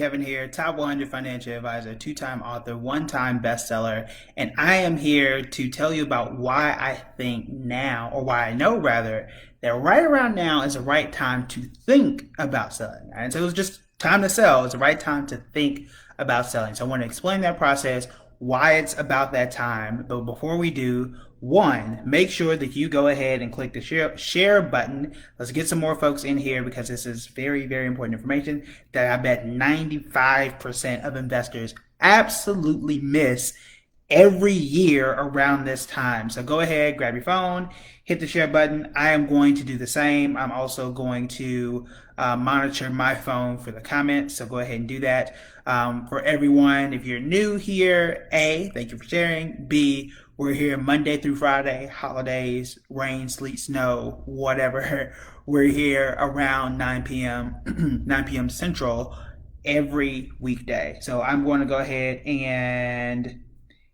Kevin here, top 100 financial advisor, two-time author, one-time bestseller, and I am here to tell you about why I think now, or why I know rather, that right around now is the right time to think about selling. And so it's just time to sell. It's the right time to think about selling. So I want to explain that process, why it's about that time. But before we do, one, make sure that you go ahead and click the share button. Let's get some more folks in here because this is very, very important information that I bet 95% of investors absolutely miss every year around this time. So go ahead, grab your phone, hit the share button. I am going to do the same. I'm also going to monitor my phone for the comments. So go ahead and do that. For everyone, if you're new here, A, thank you for sharing. B, we're here Monday through Friday, holidays, rain, sleet, snow, whatever. We're here around 9 p.m. 9 p.m. Central every weekday. So I'm going to go ahead and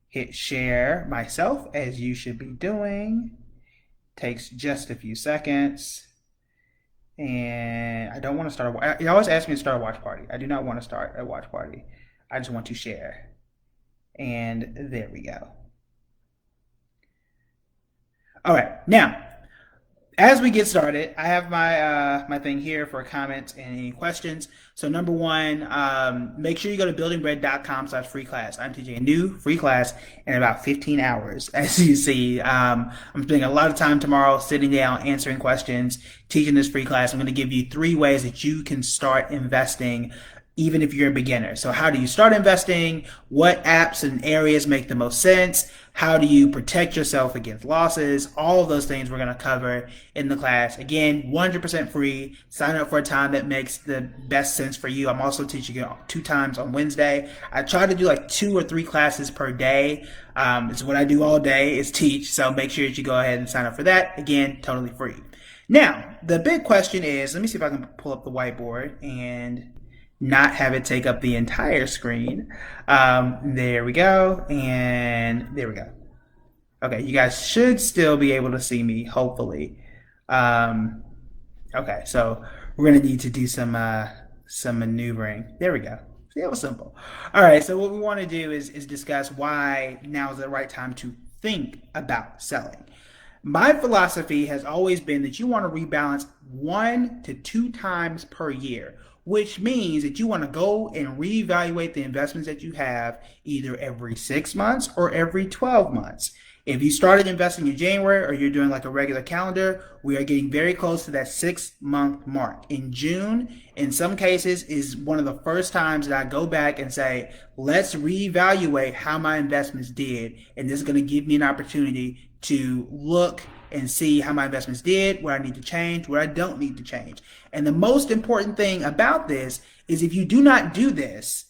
hit share myself, as you should be doing. Takes just a few seconds. And I don't want to start it always asks me to start a watch party. I do not want to start a watch party. I just want to share. And there we go. All right, now, as we get started, I have my thing here for comments and any questions. So number one, make sure you go to buildingbread.com/free class. I'm teaching a new free class in about 15 hours. As you see, I'm spending a lot of time tomorrow sitting down, answering questions, teaching this free class. I'm going to give you 3 ways that you can start investing even if you're a beginner. So how do you start investing? What apps and areas make the most sense? How do you protect yourself against losses? All of those things we're going to cover in the class. Again, 100% free. Sign up for a time that makes the best sense for you. I'm also teaching it 2 times on Wednesday. I try to do like 2 or 3 classes per day. It's what I do all day is teach. So make sure that you go ahead and sign up for that. Again, totally free. Now, the big question is, let me see if I can pull up the whiteboard and not have it take up the entire screen. There we go, and there we go. Okay, you guys should still be able to see me, hopefully. Okay, so we're gonna need to do some maneuvering. There we go. See, it was simple. All right, so what we want to do is discuss why now is the right time to think about selling. My philosophy has always been that you want to rebalance 1 to 2 times per year, which means that you want to go and reevaluate the investments that you have either every 6 months or every 12 months. If you started investing in January or you're doing like a regular calendar, we are getting very close to that 6-month mark. In June, in some cases, is one of the first times that I go back and say, let's reevaluate how my investments did. And this is going to give me an opportunity to look and see how my investments did, what I need to change, what I don't need to change. And the most important thing about this is if you do not do this,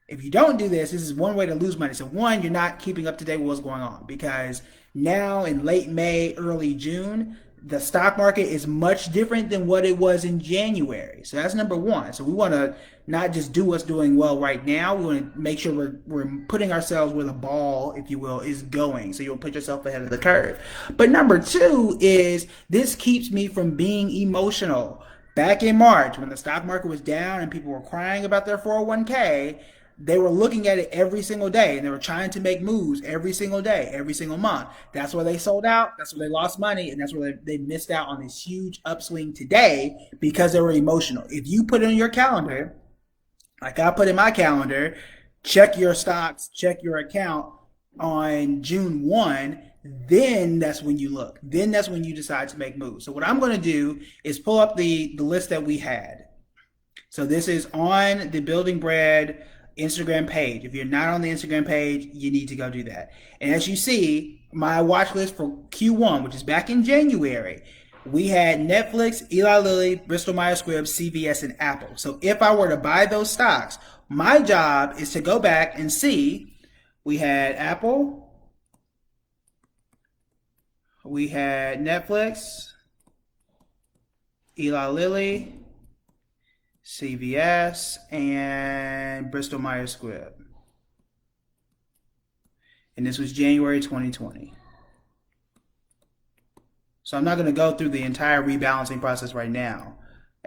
if you don't do this, this is one way to lose money. So one, you're not keeping up to date with what's going on, because now in late May, early June, the stock market is much different than what it was in January. So that's number one. So we want to not just do what's doing well right now. We want to make sure we're putting ourselves where the ball, if you will, is going. So you'll put yourself ahead of the curve. But number 2 is this keeps me from being emotional. Back in March, when the stock market was down and people were crying about their 401k, they were looking at it every single day and they were trying to make moves every single day, every single month. That's where they sold out. That's where they lost money. And that's where they missed out on this huge upswing today because they were emotional. If you put it in your calendar, like I put in my calendar, check your stocks, check your account on June 1, then that's when you look. Then that's when you decide to make moves. So what I'm going to do is pull up the list that we had. So this is on the Building Bread Instagram page. If you're not on the Instagram page, you need to go do that. And as you see, my watch list for Q1, which is back in January, we had Netflix, Eli Lilly, Bristol Myers Squibb, CVS, and Apple. So if I were to buy those stocks, my job is to go back and see, we had Apple, we had Netflix, Eli Lilly, CVS, and Bristol Myers Squibb. And this was January 2020. So I'm not going to go through the entire rebalancing process right now.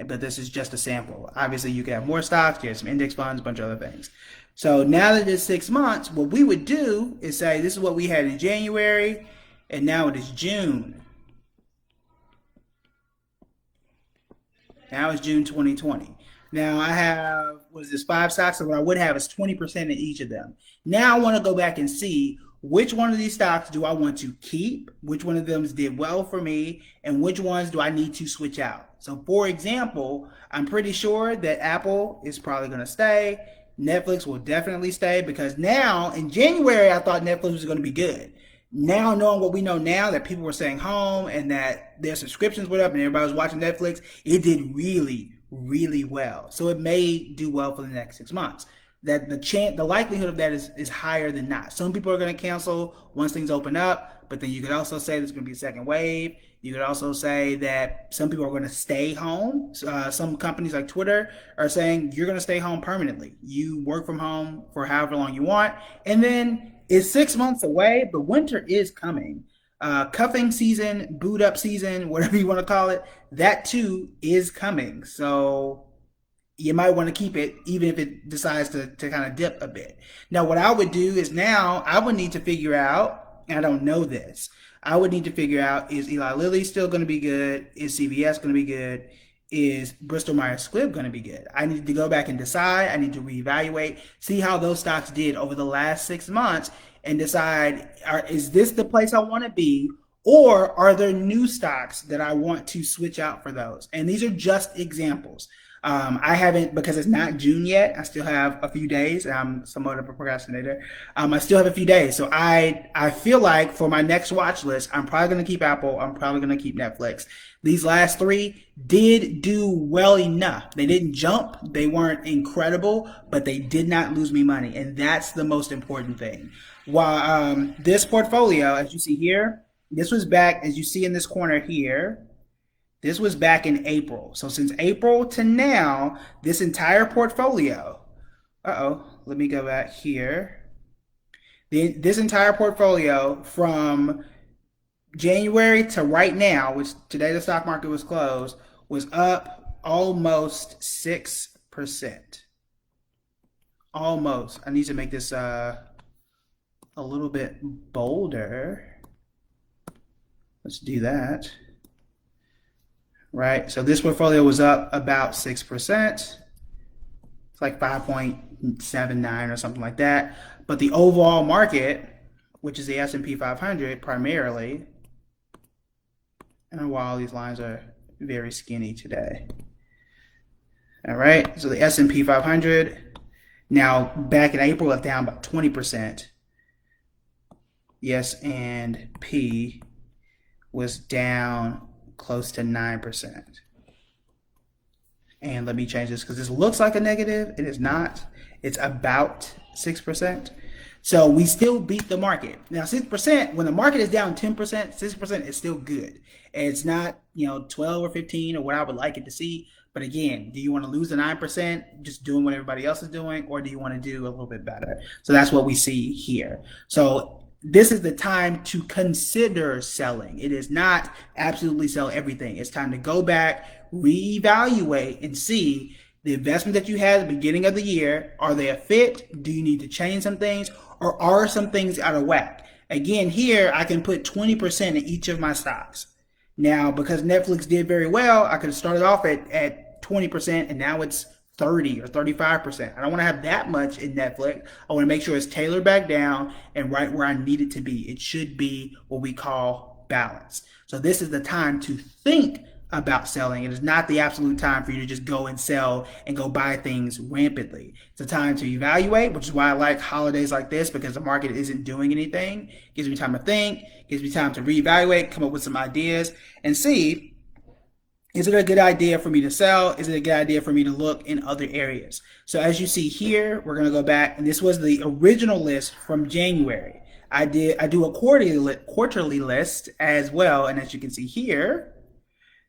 but this is just a sample. Obviously, you can have more stocks, you have some index funds, a bunch of other things. So now that it's 6 months, what we would do is say this is what we had in January, and now it is June. Now it's June 2020. Now I have, what is this, 5 stocks? So what I would have is 20% in each of them. Now I want to go back and see which one of these stocks do I want to keep, which one of them did well for me, and which ones do I need to switch out. So for example, I'm pretty sure that Apple is probably going to stay. Netflix will definitely stay, because now in January I thought Netflix was going to be good. Now, knowing what we know now, that people were staying home and that their subscriptions went up and everybody was watching Netflix, it did really, really well. So it may do well for the next 6 months. That the likelihood of that is higher than not. Some people are going to cancel once things open up, but then you could also say there's going to be a second wave. You could also say that some people are going to stay home. Some companies like Twitter are saying you're going to stay home permanently. You work from home for however long you want, and then it's 6 months away, but winter is coming. Cuffing season, boot up season, whatever you want to call it, that too is coming. So you might want to keep it even if it decides to kind of dip a bit. Now, what I would do is now I would need to figure out, and I don't know this, I would need to figure out, is Eli Lilly still going to be good? Is CVS going to be good? Is Bristol Myers Squibb going to be good? I need to go back and decide. I need to reevaluate, see how those stocks did over the last 6 months, and decide, is this the place I want to be? Or are there new stocks that I want to switch out for those? And these are just examples. I haven't, because it's not June yet. I still have a few days. I'm somewhat of a procrastinator. I still have a few days. So I feel like for my next watch list, I'm probably going to keep Apple. I'm probably going to keep Netflix. These last three did do well enough. They didn't jump. They weren't incredible, but they did not lose me money. And that's the most important thing. While this portfolio, as you see here, this was back, as you see in this corner here, this was back in April. So since April to now, this entire portfolio, let me go back here. This entire portfolio from January to right now, which today the stock market was closed, was up almost 6%. Almost. I need to make this a little bit bolder. Let's do that. Right, so this portfolio was up about 6%. It's like 5.79 or something like that. But the overall market, which is the S&P 500 primarily, and while these lines are very skinny today. All right, so the S&P 500, now back in April, it's down about 20%. The S&P was down close to 9%. And let me change this because this looks like a negative. It is not. It's about 6%. So we still beat the market. Now 6%, when the market is down 10%, 6% is still good. And it's not, 12 or 15 or what I would like it to see. But again, do you want to lose the 9% just doing what everybody else is doing, or do you want to do a little bit better? So that's what we see here. So this is the time to consider selling. It is not absolutely sell everything. It's time to go back, reevaluate, and see the investment that you had at the beginning of the year. Are they a fit? Do you need to change some things? Or are some things out of whack? Again, here I can put 20% in each of my stocks. Now, because Netflix did very well, I could have started off at 20%, and now it's 30 or 35%. I don't want to have that much in Netflix. I want to make sure it's tailored back down and right where I need it to be. It should be what we call balance. So this is the time to think about selling. It is not the absolute time for you to just go and sell and go buy things rampantly. It's a time to evaluate, which is why I like holidays like this, because the market isn't doing anything. It gives me time to think, gives me time to reevaluate, come up with some ideas, and see, is it a good idea for me to sell? Is it a good idea for me to look in other areas? So as you see here, we're going to go back, and this was the original list from January. I do a quarterly list as well, and as you can see here,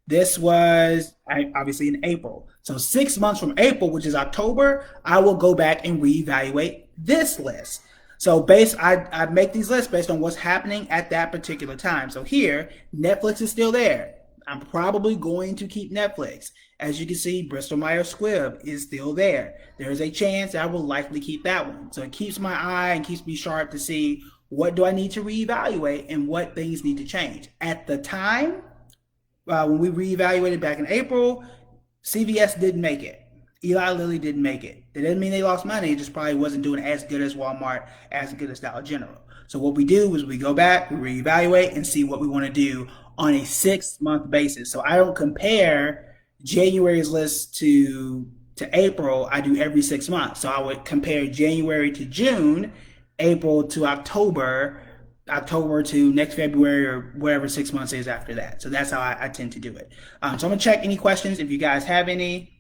this was obviously in April. So 6 months from April, which is October, I will go back and reevaluate this list. So I make these lists based on what's happening at that particular time. So here, Netflix is still there. I'm probably going to keep Netflix. As you can see, Bristol Myers Squibb is still there. There is a chance I will likely keep that one. So it keeps my eye and keeps me sharp to see what do I need to reevaluate and what things need to change. At the time, when we reevaluated back in April, CVS didn't make it. Eli Lilly didn't make it. That didn't mean they lost money. It just probably wasn't doing as good as Walmart, as good as Dollar General. So what we do is we go back, we reevaluate, and see what we want to do on a 6 month basis. So I don't compare January's list to April. I do every 6 months. So I would compare January to June, April to October, October to next February, or whatever 6 months is after that. So that's how I tend to do it. So I'm gonna check any questions if you guys have any.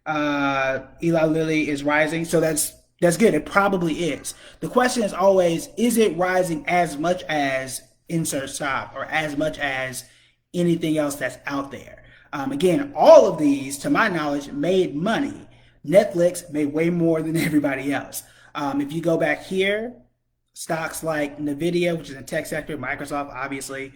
Eli Lilly is rising, so that's good. It probably is. The question is always, is it rising as much as insert stock or as much as anything else that's out there? Again, all of these, to my knowledge, made money. Netflix made way more than everybody else. If you go back here, stocks like Nvidia, which is in the tech sector, Microsoft, obviously,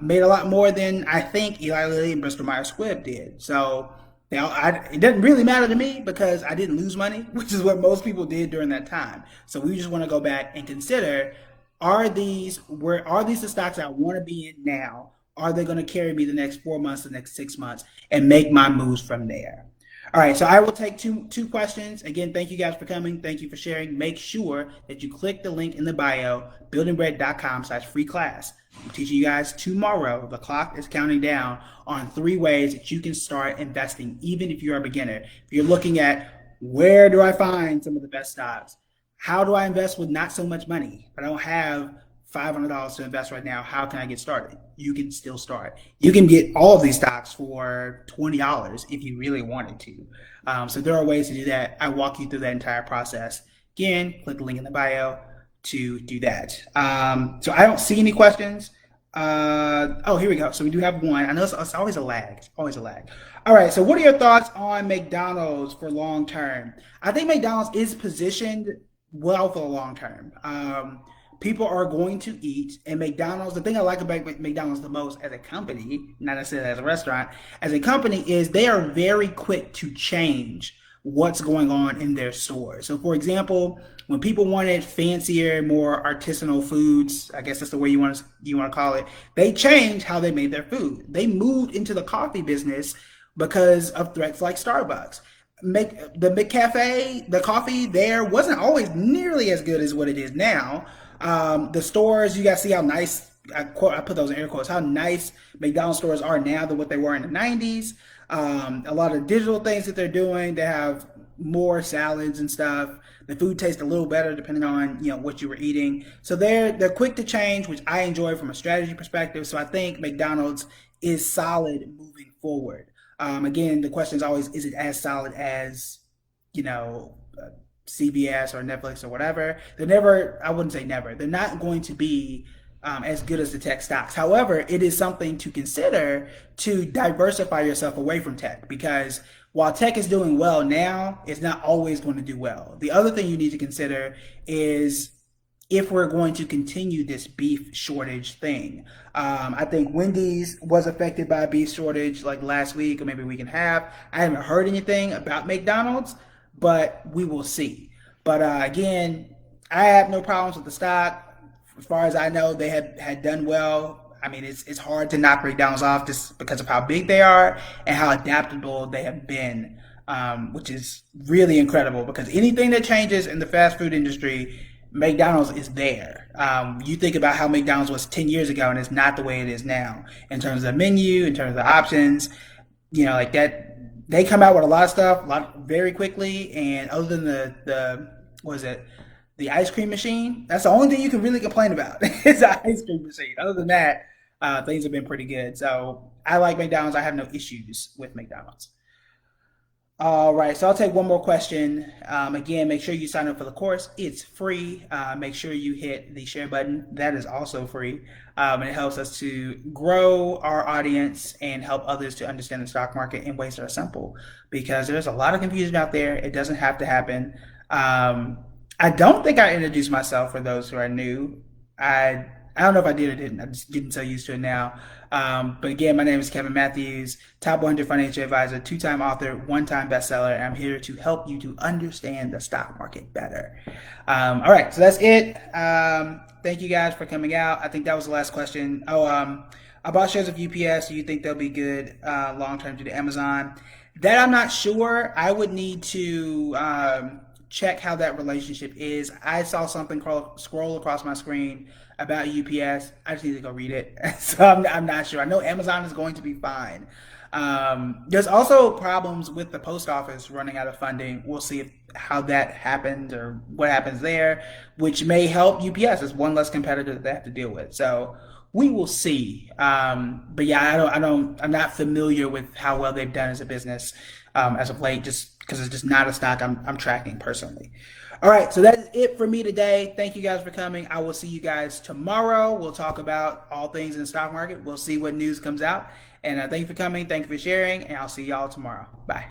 made a lot more than I think Eli Lilly and Bristol Myers Squibb did. So it doesn't really matter to me because I didn't lose money, which is what most people did during that time. So we just want to go back and consider, are these the stocks I want to be in now? Are they going to carry me the next 4 months, the next 6 months, and make my moves from there? All right, so I will take two questions. Again, thank you guys for coming. Thank you for sharing. Make sure that you click the link in the bio, buildingbread.com/free class. I'm teaching you guys tomorrow. The clock is counting down on 3 ways that you can start investing, even if you're a beginner. If you're looking at, where do I find some of the best stocks? How do I invest with not so much money? If I don't have $500 to invest right now, how can I get started? You can still start. You can get all of these stocks for $20 if you really wanted to. So there are ways to do that. I walk you through that entire process. Again, click the link in the bio to do that. So I don't see any questions. Oh, here we go. So we do have one. I know it's always a lag. It's always a lag. All right. So what are your thoughts on McDonald's for long term? I think McDonald's is positioned well for the long term. People are going to eat, and McDonald's, the thing I like about McDonald's the most as a company, not necessarily as a restaurant, as a company, is they are very quick to change what's going on in their stores. So for example, when people wanted fancier, more artisanal foods, I guess that's the way you want to call it, they changed how they made their food. They moved into the coffee business because of threats like Starbucks. The McCafe, the coffee there wasn't always nearly as good as what it is now. The stores, you guys see how nice, I put those in air quotes, how nice McDonald's stores are now than what they were in the 90s. A lot of digital things that they're doing. They have more salads and stuff. The food tastes a little better depending on what you were eating. So they're quick to change, which I enjoy from a strategy perspective. So I think McDonald's is solid moving forward. Again, the question is always, is it as solid as CBS or Netflix or whatever? They're never, I wouldn't say never, they're not going to be as good as the tech stocks. However, it is something to consider to diversify yourself away from tech, because while tech is doing well now, it's not always going to do well. The other thing you need to consider is if we're going to continue this beef shortage thing. I think Wendy's was affected by a beef shortage like last week or maybe a week and a half. I haven't heard anything about McDonald's, but we will see. But again, I have no problems with the stock. As far as I know, they had done well. I mean, it's hard to knock McDonald's off just because of how big they are and how adaptable they have been, which is really incredible, because anything that changes in the fast food industry, McDonald's is there. You think about how McDonald's was 10 years ago, and it's not the way it is now in terms of the menu, in terms of the options, like that. They come out with a lot of stuff, very quickly, and other than the ice cream machine, that's the only thing you can really complain about is the ice cream machine. Other than that, things have been pretty good. So I like McDonald's. I have no issues with McDonald's. All right, so I'll take one more question. Again, make sure you sign up for the course. It's free. Make sure you hit the share button. That is also free. And it helps us to grow our audience and help others to understand the stock market in ways that are simple, because there's a lot of confusion out there. It doesn't have to happen. I don't think I introduced myself for those who are new. I I don't know if I did or didn't. I'm just getting so used to it now. But again, my name is Kevin Matthews, top 100 financial advisor, two-time author, one-time bestseller. And I'm here to help you to understand the stock market better. All right, so that's it. Thank you guys for coming out. I think that was the last question. I bought shares of UPS. Do you think they'll be good long-term due to Amazon? That I'm not sure. I would need to check how that relationship is. I saw something scroll across my screen about UPS. I just need to go read it. So I'm not sure. I know Amazon is going to be fine. There's also problems with the post office running out of funding. We'll see how that happens or what happens there, which may help UPS as one less competitor that they have to deal with. So we will see. But yeah, I'm not familiar with how well they've done as a business as of late, just because it's just not a stock I'm tracking personally. All right, so that's it for me today. Thank you guys for coming. I will see you guys tomorrow. We'll talk about all things in the stock market. We'll see what news comes out. And thank you for coming. Thank you for sharing. And I'll see y'all tomorrow. Bye.